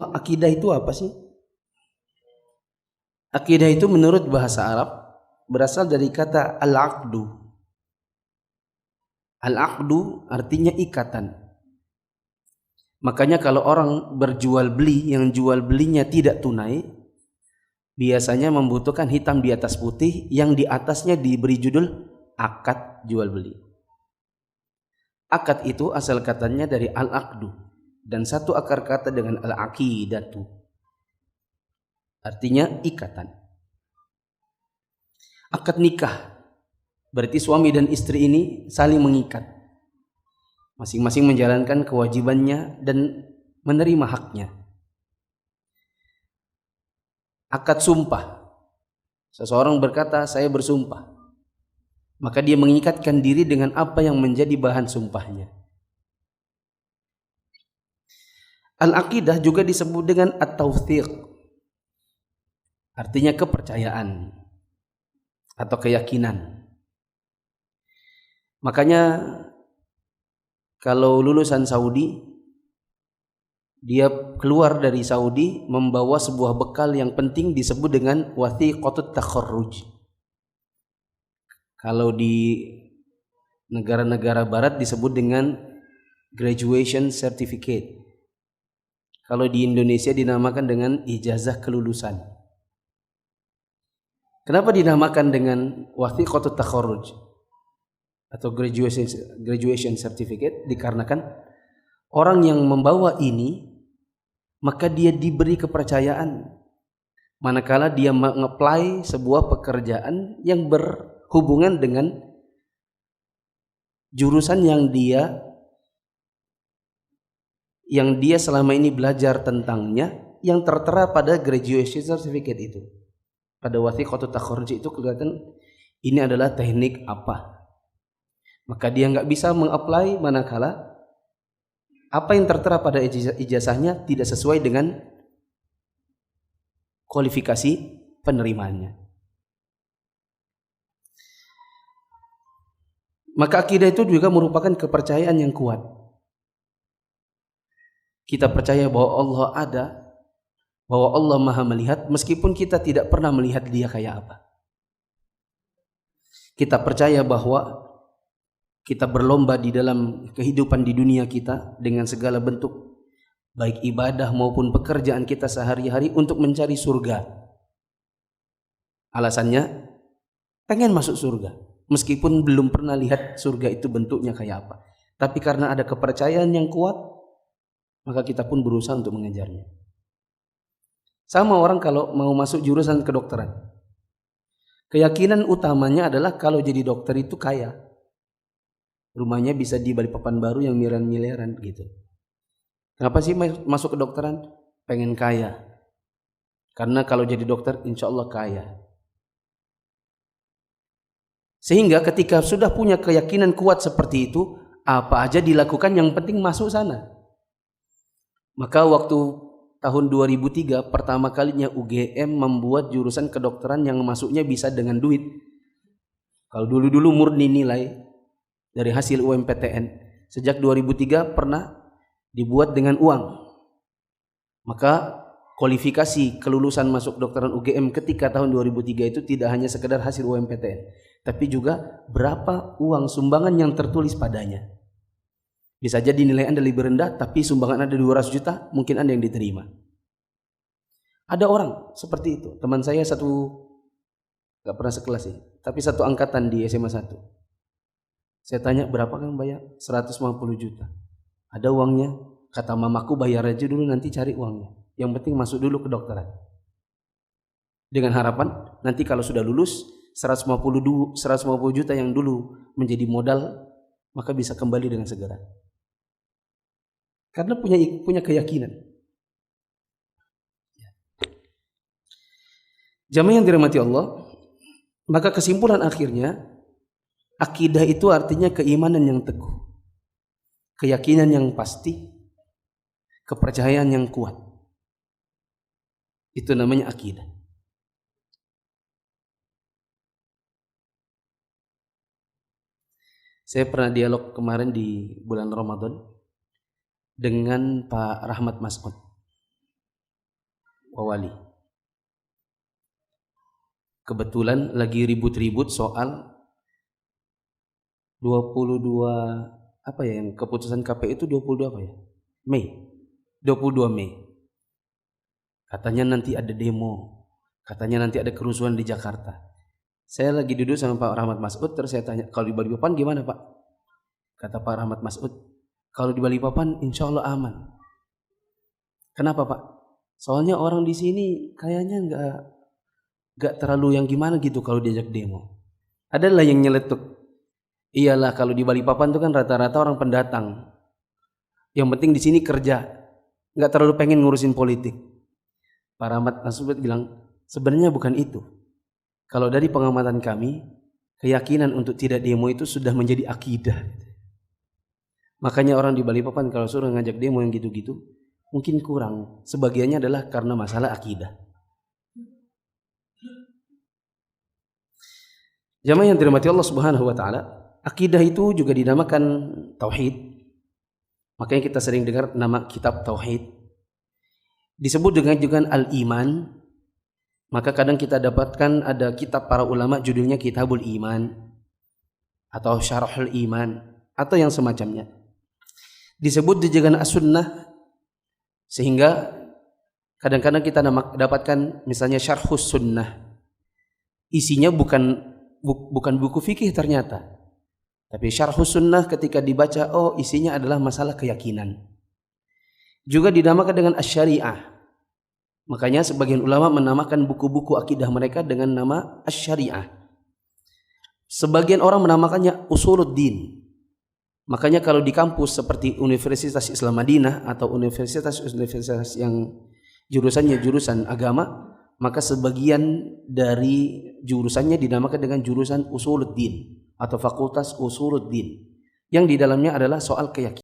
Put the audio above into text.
Akidah itu apa sih? Akidah itu menurut bahasa Arab berasal dari kata al-aqdu. Al-aqdu artinya ikatan. Makanya kalau orang berjual beli yang jual belinya tidak tunai, biasanya membutuhkan hitam di atas putih yang di atasnya diberi judul akad jual beli. Akad itu asal katanya dari al-aqdu dan satu akar kata dengan al-aqidatu. Artinya ikatan. Akad nikah berarti suami dan istri ini saling mengikat. Masing-masing menjalankan kewajibannya dan menerima haknya. Akad sumpah. Seseorang berkata, saya bersumpah. Maka dia mengikatkan diri dengan apa yang menjadi bahan sumpahnya. Al-aqidah juga disebut dengan at-tawthiq. Artinya kepercayaan atau keyakinan. Makanya kalau lulusan Saudi, dia keluar dari Saudi membawa sebuah bekal yang penting disebut dengan wathiqatut takharruj. Kalau di negara-negara barat disebut dengan graduation certificate. Kalau di Indonesia dinamakan dengan ijazah kelulusan. Kenapa dinamakan dengan wathiqatut takharruj atau graduation certificate? Dikarenakan orang yang membawa ini maka dia diberi kepercayaan manakala dia mengapply sebuah pekerjaan yang berhubungan dengan jurusan yang dia selama ini belajar tentangnya, yang tertera pada graduation certificate itu. Pada wathiqatut takharruj itu kelihatan ini adalah teknik apa. Maka dia nggak bisa mengapply manakala apa yang tertera pada ijazahnya tidak sesuai dengan kualifikasi penerimaannya. Maka akidah itu juga merupakan kepercayaan yang kuat. Kita percaya bahwa Allah ada, bahwa Allah Maha melihat meskipun kita tidak pernah melihat Dia kayak apa. Kita percaya bahwa kita berlomba di dalam kehidupan di dunia kita dengan segala bentuk baik ibadah maupun pekerjaan kita sehari-hari untuk mencari surga. Alasannya pengen masuk surga meskipun belum pernah lihat surga itu bentuknya kayak apa. Tapi karena ada kepercayaan yang kuat, maka kita pun berusaha untuk mengejarnya. Sama orang kalau mau masuk jurusan kedokteran. Keyakinan utamanya adalah kalau jadi dokter itu kaya. Rumahnya bisa di Balikpapan Baru yang miliaran-miliaran gitu. Kenapa sih masuk kedokteran? Pengen kaya. Karena kalau jadi dokter insya Allah kaya. Sehingga ketika sudah punya keyakinan kuat seperti itu, apa aja dilakukan yang penting masuk sana. Maka waktu tahun 2003 pertama kalinya UGM membuat jurusan kedokteran yang masuknya bisa dengan duit. Kalau dulu-dulu murni nilai dari hasil UMPTN. Sejak 2003 pernah dibuat dengan uang. Maka kualifikasi kelulusan masuk kedokteran UGM ketika tahun 2003 itu tidak hanya sekedar hasil UMPTN, tapi juga berapa uang sumbangan yang tertulis padanya. Bisa jadi nilai Anda lebih rendah, tapi sumbangan Anda 200 juta, mungkin Anda yang diterima. Ada orang seperti itu. Teman saya gak pernah sekelas sih, tapi satu angkatan di SMA 1. Saya tanya, berapa kan bayar? 150 juta. Ada uangnya? Kata mamaku, bayar aja dulu, nanti cari uangnya. Yang penting masuk dulu ke kedokteran. Dengan harapan, nanti kalau sudah lulus, 150 juta yang dulu menjadi modal, maka bisa kembali dengan segera. Karena punya keyakinan. Jamaah yang dirahmati Allah, maka kesimpulan akhirnya, akidah itu artinya keimanan yang teguh, keyakinan yang pasti, kepercayaan yang kuat. Itu namanya akidah. Saya pernah dialog kemarin di bulan Ramadan dengan Pak Rahmat Mas'ud. Wawali. Kebetulan lagi ribut-ribut soal 22 apa ya, yang keputusan KPU itu 22 apa ya? Mei. 22 Mei. Katanya nanti ada demo. Katanya nanti ada kerusuhan di Jakarta. Saya lagi duduk sama Pak Rahmat Masud, terus saya tanya, kalau di Balikpapan gimana Pak? Kata Pak Rahmat Masud, kalau di Balikpapan insya Allah aman. Kenapa Pak? Soalnya orang di sini kayaknya nggak terlalu yang gimana gitu kalau diajak demo. Adalah yang nyeletuk. Iyalah kalau di Balikpapan itu kan rata-rata orang pendatang. Yang penting di sini kerja, nggak terlalu pengen ngurusin politik. Pak Rahmat Masud bilang, sebenarnya bukan itu. Kalau dari pengamatan kami, keyakinan untuk tidak demo itu sudah menjadi akidah. Makanya orang di Balikpapan kalau suruh ngajak demo yang gitu-gitu, mungkin kurang. Sebagiannya adalah karena masalah akidah. Jamaah yang dirahmati Allah Subhanahu wa taala, akidah itu juga dinamakan tauhid. Makanya kita sering dengar nama kitab tauhid. Disebut dengan juga al-iman. Maka kadang kita dapatkan ada kitab para ulama judulnya Kitabul Iman atau Syarahul Iman atau yang semacamnya. Disebut juga as-sunnah, sehingga kadang-kadang kita dapatkan misalnya Syarhus Sunnah. Isinya bukan buku fikih ternyata, tapi Syarhus Sunnah ketika dibaca, oh isinya adalah masalah keyakinan. Juga dinamakan dengan Asy-Syari'ah. Makanya sebagian ulama menamakan buku-buku akidah mereka dengan nama Asy-Syari'ah. Sebagian orang menamakannya Usuluddin. Makanya kalau di kampus seperti Universitas Islam Madinah atau universitas yang jurusannya jurusan agama, maka sebagian dari jurusannya dinamakan dengan jurusan Usuluddin atau Fakultas Usuluddin, yang di dalamnya adalah soal keyakinan.